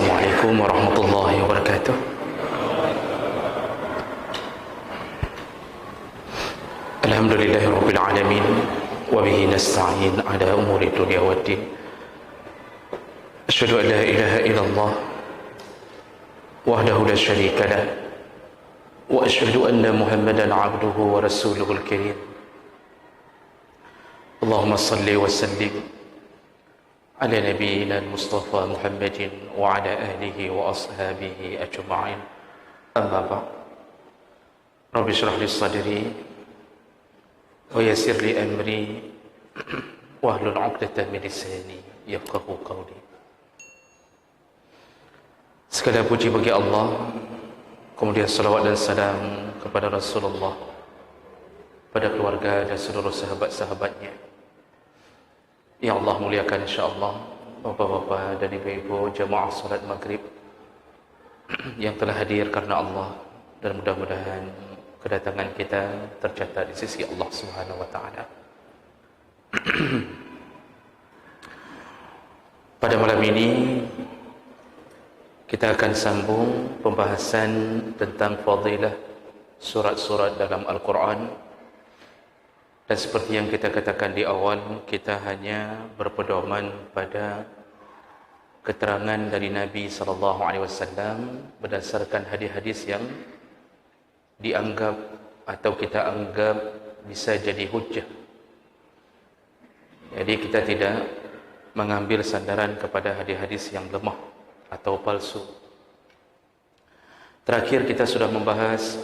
Assalamualaikum warahmatullahi wabarakatuh. Alhamdulillahirabbil alamin wa bihi nasta'in ala umuri dunya waddin. Asyhadu an la ilaha illallah wahdahu la syarika lah wa asyhadu anna Muhammadan 'abduhu wa rasuluhul karim. Allahumma shalli wa sallim ala nabiyyina al-Mustafa Muhammadin wa ala alihi wa ashabihi ajma'in. Amma ba'd. Rabbi shrah li sadri wa yassir li amri wahlul 'uqdatam min lisani yafqahu qawli. Segala puji bagi Allah, kemudian salawat dan salam kepada Rasulullah, pada keluarga dan seluruh sahabat-sahabatnya. Ya Allah muliakan insyaAllah Bapak-bapak dan ibu-ibu jamaah salat maghrib yang telah hadir karena Allah, dan mudah-mudahan kedatangan kita tercatat di sisi Allah Subhanahu wa taala. Pada malam ini kita akan sambung pembahasan tentang fadilah surat-surat dalam Al-Quran. Dan seperti yang kita katakan di awal, kita hanya berpedoman pada keterangan dari Nabi SAW berdasarkan hadis-hadis yang dianggap atau kita anggap bisa jadi hujjah. Jadi kita tidak mengambil sandaran kepada hadis-hadis yang lemah atau palsu. Terakhir kita sudah membahas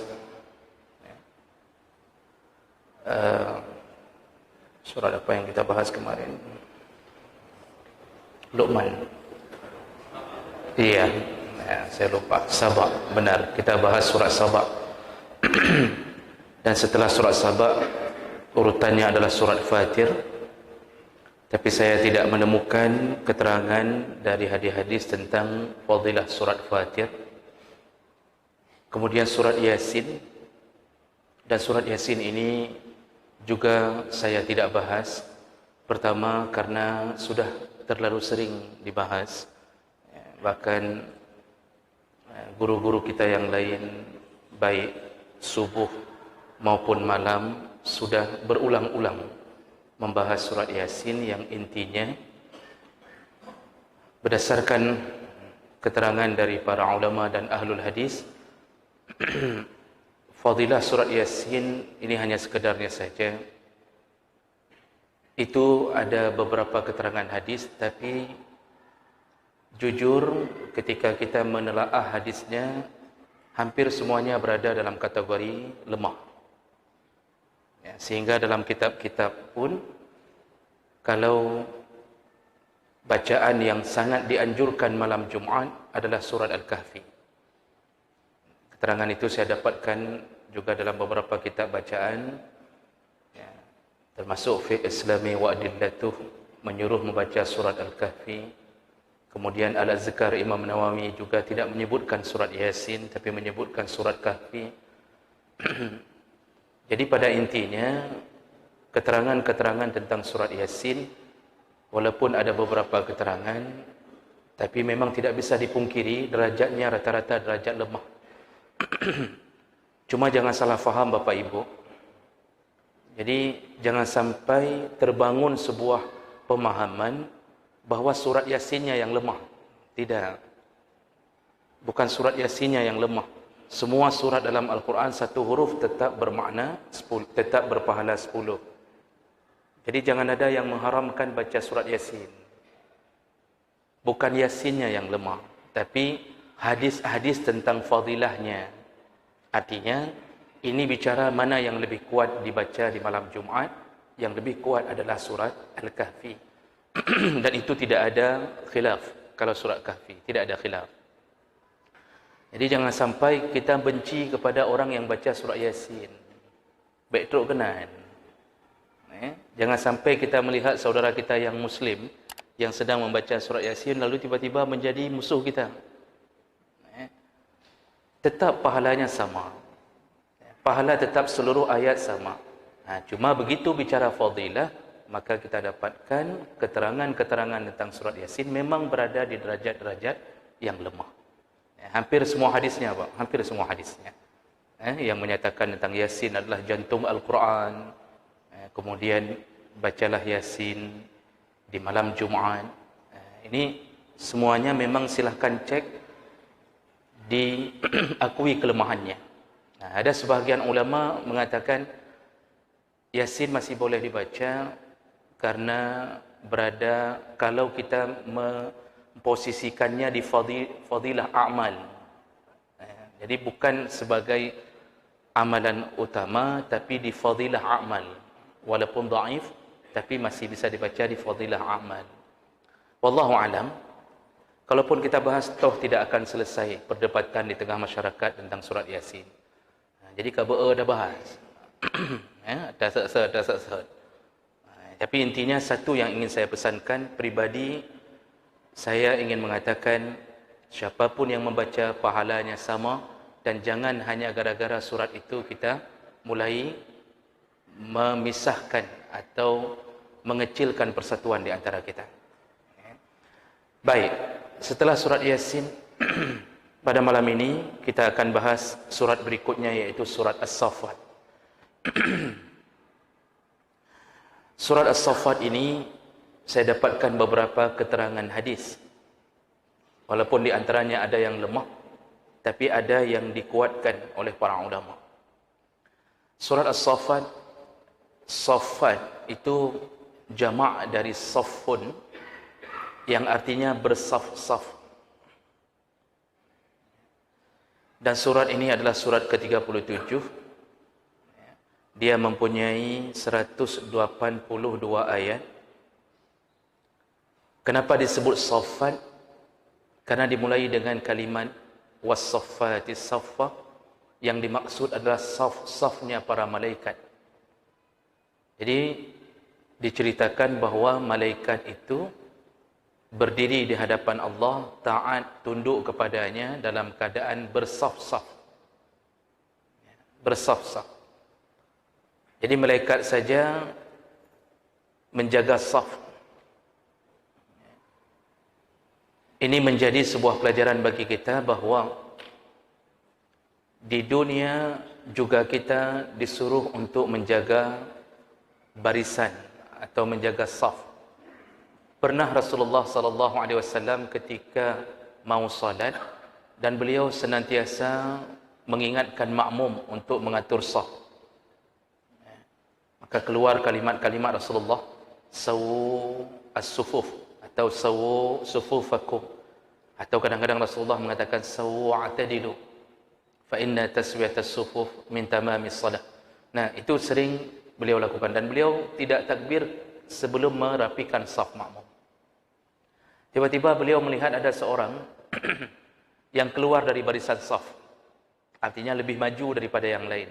surat apa yang kita bahas kemarin? Luqman. Iya, saya lupa. Saba, benar. Kita bahas surat Saba. Dan setelah surat Saba, urutannya adalah surat Fatir. Tapi saya tidak menemukan keterangan dari hadis-hadis tentang fadilah surat Fatir. Kemudian surat Yasin. Dan surat Yasin ini juga saya tidak bahas. Pertama karena sudah terlalu sering dibahas. Bahkan guru-guru kita yang lain, baik subuh maupun malam, sudah berulang-ulang membahas surat Yasin yang intinya berdasarkan keterangan dari para ulama dan ahlul hadis. Fadilah surat Yasin ini hanya sekedarnya saja. Itu ada beberapa keterangan hadis, tapi jujur ketika kita menelaah hadisnya, hampir semuanya berada dalam kategori lemah. Ya, sehingga dalam kitab-kitab pun, kalau bacaan yang sangat dianjurkan malam Jumaat adalah surat Al-Kahfi. Keterangan itu saya dapatkan juga dalam beberapa kitab bacaan, ya, termasuk Fiqh Islami wa Adillatuh menyuruh membaca surat Al-Kahfi. Kemudian Al-Azkar Imam Nawawi juga tidak menyebutkan surat Yasin, tapi menyebutkan surat Kahfi. Jadi pada intinya, keterangan-keterangan tentang surat Yasin, walaupun ada beberapa keterangan, tapi memang tidak bisa dipungkiri derajatnya rata-rata derajat lemah. Cuma jangan salah faham Bapak Ibu. Jadi jangan sampai terbangun sebuah pemahaman bahawa surat Yasinnya yang lemah. Tidak. Bukan surat Yasinnya yang lemah. Semua surat dalam Al-Quran satu huruf tetap bermakna 10, tetap berpahala 10. Jadi jangan ada yang mengharamkan baca surat Yasin. Bukan Yasinnya yang lemah, tapi hadis-hadis tentang fadilahnya. Artinya, ini bicara mana yang lebih kuat dibaca di malam Jumaat. Yang lebih kuat adalah surat Al-Kahfi. Dan itu tidak ada khilaf. Kalau surat Kahfi, tidak ada khilaf. Jadi jangan sampai kita benci kepada orang yang baca surat Yasin. Baik teruk kenan. Jangan sampai kita melihat saudara kita yang Muslim, yang sedang membaca surat Yasin, lalu tiba-tiba menjadi musuh kita. Tetap pahalanya sama. Pahala tetap seluruh ayat sama. Cuma begitu bicara fadilah, maka kita dapatkan keterangan-keterangan tentang surat Yasin memang berada di derajat-derajat yang lemah. Hampir semua hadisnya apa? Hampir semua hadisnya yang menyatakan tentang Yasin adalah jantung Al-Quran. Kemudian bacalah Yasin di malam Jumaat. Ini semuanya memang silahkan cek, diakui kelemahannya. Ada sebahagian ulama mengatakan Yasin masih boleh dibaca karena berada, kalau kita memposisikannya di fadilah amal. Jadi bukan sebagai amalan utama, tapi di fadilah amal. Walaupun dhaif, tapi masih bisa dibaca di fadilah amal. Wallahu alam. Kalaupun kita bahas, toh tidak akan selesai perdebatan di tengah masyarakat tentang surat Yasin. Jadi KBE dah bahas. Dah set. Tapi intinya satu yang ingin saya pesankan pribadi, saya ingin mengatakan siapapun yang membaca pahalanya sama, dan jangan hanya gara-gara surat itu kita mulai memisahkan atau mengecilkan persatuan di antara kita. Baik, setelah surat Yasin pada malam ini kita akan bahas surat berikutnya, yaitu surat As-Saffat. Surat As-Saffat ini saya dapatkan beberapa keterangan hadis. Walaupun di antaranya ada yang lemah, tapi ada yang dikuatkan oleh para ulama. Surat As-Saffat, Saffat itu jamak dari saffun, yang artinya bersaf-saf. Dan surat ini adalah surat ke-37. Dia mempunyai 182 ayat. Kenapa disebut Saffat? Karena dimulai dengan kalimat was-saffatis saffa, yang dimaksud adalah saf-safnya para malaikat. Jadi diceritakan bahawa malaikat itu berdiri di hadapan Allah, taat, tunduk kepadanya dalam keadaan bersaf-saf. Bersaf-saf. Jadi malaikat saja menjaga saf. Ini menjadi sebuah pelajaran bagi kita bahawa di dunia juga kita disuruh untuk menjaga barisan atau menjaga saf. Pernah Rasulullah sallallahu alaihi wasallam ketika mau salat, dan beliau senantiasa mengingatkan makmum untuk mengatur saf. Maka keluar kalimat-kalimat Rasulullah, sawu as-sufuf atau sawu sufufakum, atau kadang-kadang Rasulullah mengatakan sawu atadilu fa inna taswiyatas sufuf min tamamis salah. Nah, itu sering beliau lakukan, dan beliau tidak takbir sebelum merapikan saf makmum. Tiba-tiba beliau melihat ada seorang yang keluar dari barisan saf, artinya lebih maju daripada yang lain.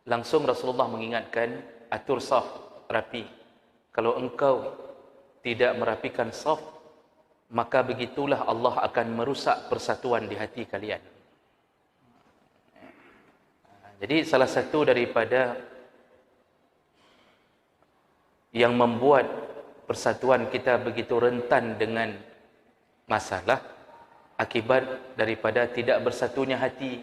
Langsung Rasulullah mengingatkan, atur saf rapi. Kalau engkau tidak merapikan saf, maka begitulah Allah akan merusak persatuan di hati kalian. Jadi salah satu daripada yang membuat persatuan kita begitu rentan dengan masalah, akibat daripada tidak bersatunya hati,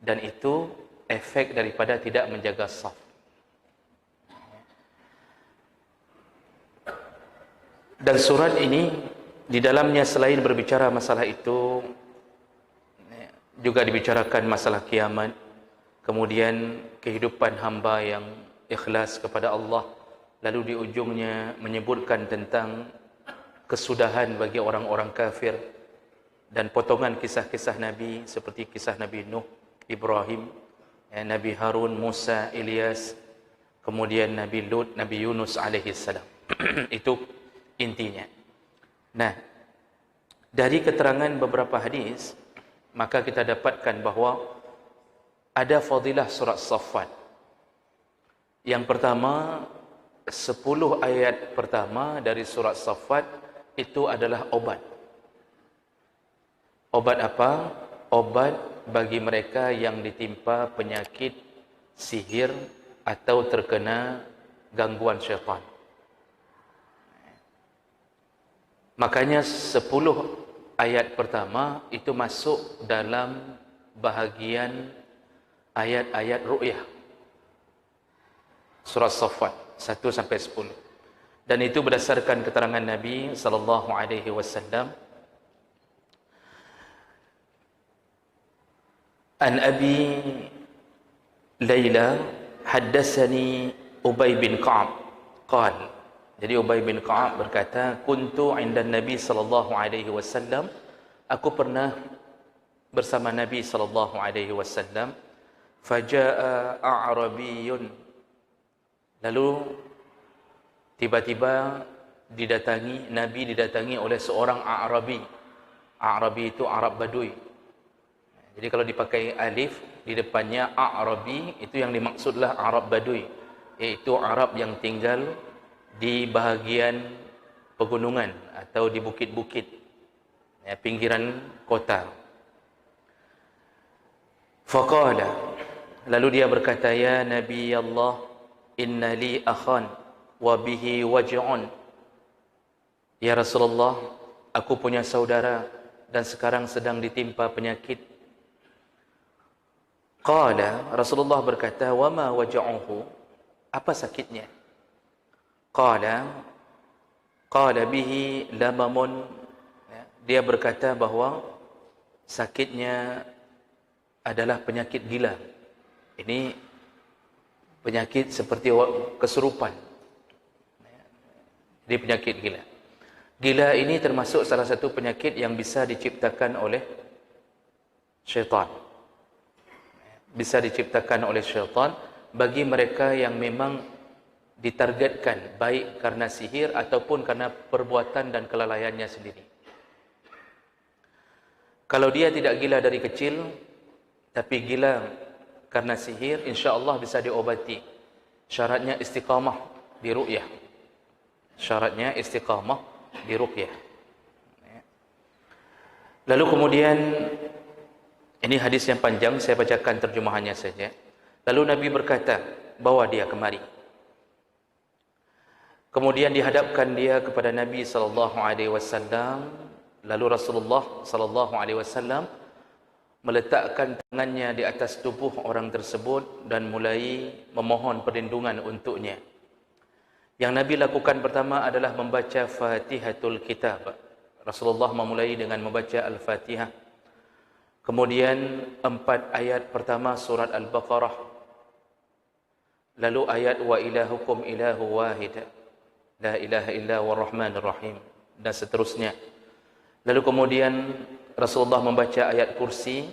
dan itu efek daripada tidak menjaga saf. Dan surat ini di dalamnya selain berbicara masalah itu, juga dibicarakan masalah kiamat, kemudian kehidupan hamba yang ikhlas kepada Allah, lalu di ujungnya menyebutkan tentang kesudahan bagi orang-orang kafir, dan potongan kisah-kisah Nabi seperti kisah Nabi Nuh, Ibrahim, Nabi Harun, Musa, Ilyas, kemudian Nabi Lut, Nabi Yunus alaihi salam. Itu intinya. Nah, dari keterangan beberapa hadis, maka kita dapatkan bahawa ada fadilah surat Saffat. Yang pertama, 10 ayat pertama dari surat Saffat itu adalah obat. Obat apa? Obat bagi mereka yang ditimpa penyakit sihir atau terkena gangguan syaitan. Makanya 10 ayat pertama itu masuk dalam bahagian ayat-ayat ru'yah. Surah Saffat 1 sampai 10. Dan itu berdasarkan keterangan Nabi sallallahu alaihi wasallam. An Abi Layla haddatsani Ubay bin Ka'ab qala. Jadi Ubay bin Ka'ab berkata, kuntu 'inda Nabi sallallahu alaihi wasallam, aku pernah bersama Nabi sallallahu alaihi wasallam, fajaa a'rabiyyun, lalu tiba-tiba Nabi didatangi oleh seorang A'rabi. A'rabi itu Arab Badui. Jadi kalau dipakai alif di depannya A'rabi, itu yang dimaksudlah Arab Badui, iaitu Arab yang tinggal di bahagian pegunungan atau di bukit-bukit, ya, pinggiran kota. Faqala, lalu dia berkata, ya Nabi Allah, inna li akhan wa bihi waj'un. Ya Rasulullah, aku punya saudara dan sekarang sedang ditimpa penyakit. Qala, Rasulullah berkata, wa ma waj'uhu, apa sakitnya? Qala bihi lamamun, dia berkata bahwa sakitnya adalah penyakit gila. Ini penyakit seperti kesurupan. Jadi penyakit gila. Gila ini termasuk salah satu penyakit yang bisa diciptakan oleh syaitan. Bisa diciptakan oleh syaitan bagi mereka yang memang ditargetkan, baik karena sihir ataupun karena perbuatan dan kelalaiannya sendiri. Kalau dia tidak gila dari kecil, tapi gila karena sihir, insya-Allah bisa diobati. Syaratnya istiqamah di ru'yah. Syaratnya istiqamah di ru'yah. Lalu kemudian, ini hadis yang panjang, saya bacakan terjemahannya saja. Lalu Nabi berkata, bawa dia kemari. Kemudian dihadapkan dia kepada Nabi sallallahu alaihi wasallam. Lalu Rasulullah sallallahu alaihi wasallam meletakkan tangannya di atas tubuh orang tersebut dan mulai memohon perlindungan untuknya. Yang Nabi lakukan pertama adalah membaca Fatihatul Kitab. Rasulullah memulai dengan membaca Al-Fatihah. Kemudian 4 ayat pertama surat Al-Baqarah. Lalu ayat wa ilahukum ilahu wahid. La ilaha illa huwar rahmanir rahim, dan seterusnya. Lalu kemudian Rasulullah membaca ayat kursi,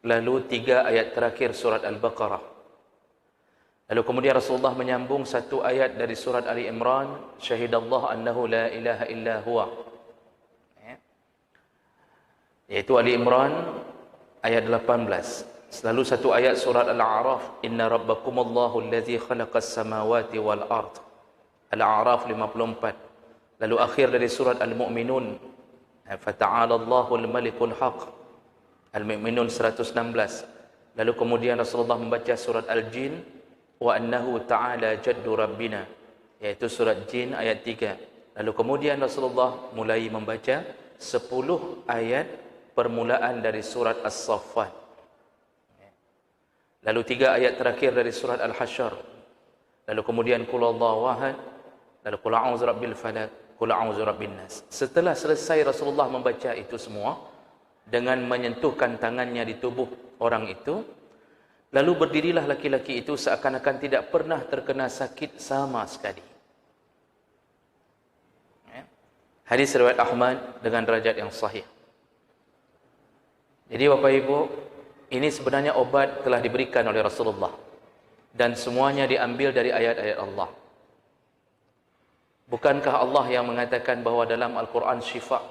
lalu 3 ayat terakhir surat Al-Baqarah. Lalu kemudian Rasulullah menyambung 1 ayat dari surat Ali Imran, syahidallah annahu la ilaha illa huwa, yaitu Ali Imran ayat 18. Lalu 1 ayat surat Al-A'raf, inna rabbakumullahu allazi khalaqas samawati wal ard, Al-A'raf 54. Lalu akhir dari surat Al-Mu'minun, fata'ala Allahul malikul haq, Al-Mu'minun 116. Lalu kemudian Rasulullah membaca surat Al-Jin, wa annahu ta'ala jaddu rabbina, yaitu surat Jin ayat 3. Lalu kemudian Rasulullah mulai membaca 10 ayat permulaan dari surat As-Saffat. Lalu 3 ayat terakhir dari surat Al-Hasyr. Lalu kemudian qul huwallahu ahad, lalu qul a'udzu birabbil falaq, qul a'udzu birabbin nas. Setelah selesai Rasulullah membaca itu semua dengan menyentuhkan tangannya di tubuh orang itu, lalu berdirilah laki-laki itu seakan-akan tidak pernah terkena sakit sama sekali. Hadis riwayat Ahmad dengan derajat yang sahih. Jadi Bapak Ibu, ini sebenarnya obat telah diberikan oleh Rasulullah dan semuanya diambil dari ayat-ayat Allah. Bukankah Allah yang mengatakan bahawa dalam Al-Quran syifa,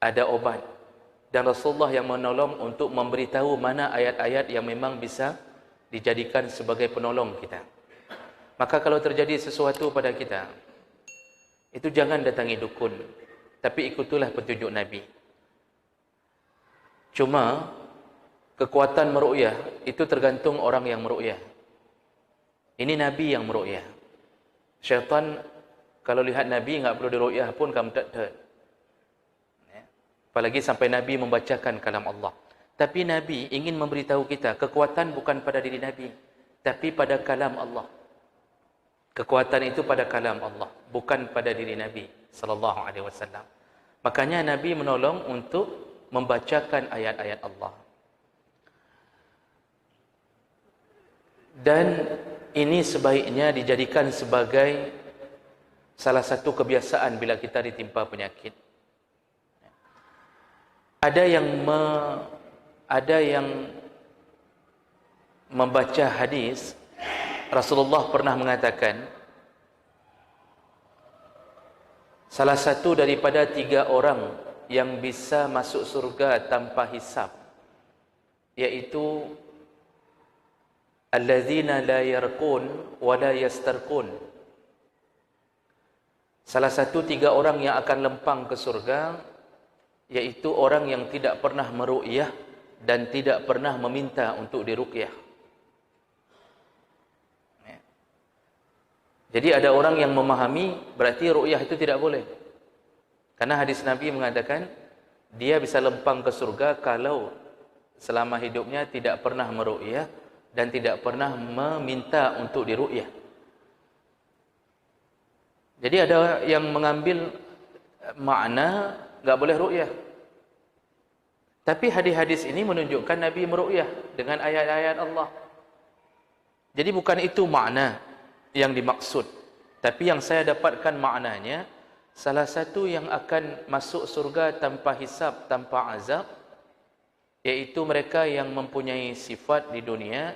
ada obat, dan Rasulullah yang menolong untuk memberitahu mana ayat-ayat yang memang bisa dijadikan sebagai penolong kita. Maka kalau terjadi sesuatu pada kita, itu jangan datangi dukun, tapi ikutilah petunjuk Nabi. Cuma kekuatan meru'yah itu tergantung orang yang meru'yah. Ini Nabi yang meru'yah. Syaitan kalau lihat Nabi enggak perlu diru'yah pun kamu tak. Apalagi sampai Nabi membacakan kalam Allah. Tapi Nabi ingin memberitahu kita, kekuatan bukan pada diri Nabi, tapi pada kalam Allah. Kekuatan itu pada kalam Allah, bukan pada diri Nabi sallallahu alaihi wasallam. Makanya Nabi menolong untuk membacakan ayat-ayat Allah. Dan ini sebaiknya dijadikan sebagai salah satu kebiasaan bila kita ditimpa penyakit. Ada yang membaca hadis, Rasulullah pernah mengatakan, salah satu daripada 3 orang yang bisa masuk surga tanpa hisab, yaitu allazina la yarqun wa la yastarqun. Salah satu 3 orang yang akan lempang ke surga, yaitu orang yang tidak pernah meruqyah dan tidak pernah meminta untuk diruqyah. Jadi ada orang yang memahami berarti ruqyah itu tidak boleh. Karena hadis Nabi mengatakan dia bisa lempang ke surga kalau selama hidupnya tidak pernah meruqyah dan tidak pernah meminta untuk diruqyah. Jadi ada yang mengambil makna enggak boleh ruqyah. Tapi hadis-hadis ini menunjukkan Nabi meruqyah dengan ayat-ayat Allah. Jadi bukan itu makna yang dimaksud. Tapi yang saya dapatkan maknanya, salah satu yang akan masuk surga tanpa hisab, tanpa azab, yaitu mereka yang mempunyai sifat di dunia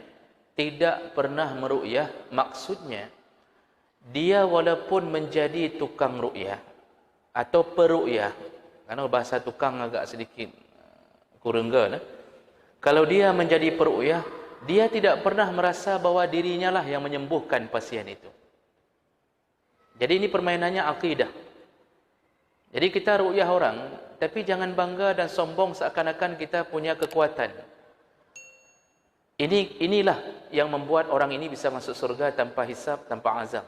tidak pernah meruqyah. Maksudnya dia walaupun menjadi tukang ruqyah atau peruqyah, karena bahasa tukang agak sedikit kurangga, kalau dia menjadi peruqyah, dia tidak pernah merasa bahwa dirinya lah yang menyembuhkan pasien itu. Jadi ini permainannya akidah. Jadi kita ruqyah orang, tapi jangan bangga dan sombong seakan-akan kita punya kekuatan. Inilah yang membuat orang ini bisa masuk surga tanpa hisab, tanpa azab.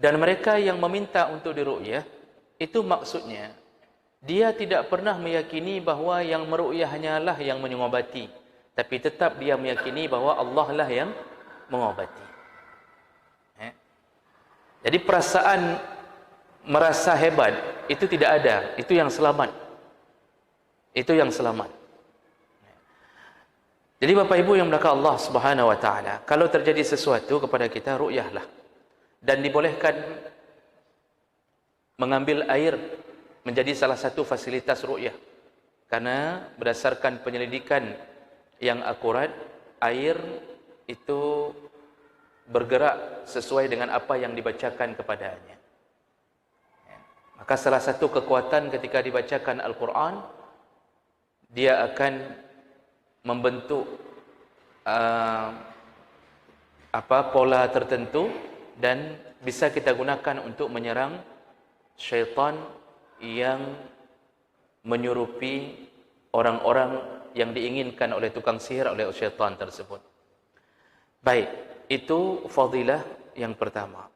Dan mereka yang meminta untuk diruqyah, itu maksudnya dia tidak pernah meyakini bahawa yang meruqyah hanyalah yang mengobati, tapi tetap dia meyakini bahawa Allah lah yang mengobati. Jadi perasaan merasa hebat itu tidak ada, itu yang selamat. Itu yang selamat. Jadi Bapak Ibu yang dirahmati Allah Subhanahu wa taala, kalau terjadi sesuatu kepada kita, ruqyahlah. Dan dibolehkan mengambil air menjadi salah satu fasilitas ruqyah. Karena berdasarkan penyelidikan yang akurat, air itu bergerak sesuai dengan apa yang dibacakan kepadanya. Maka salah satu kekuatan ketika dibacakan Al-Quran, dia akan membentuk pola tertentu dan bisa kita gunakan untuk menyerang syaitan yang menyurupi orang-orang yang diinginkan oleh tukang sihir, oleh syaitan tersebut. Baik, itu fadilah yang pertama.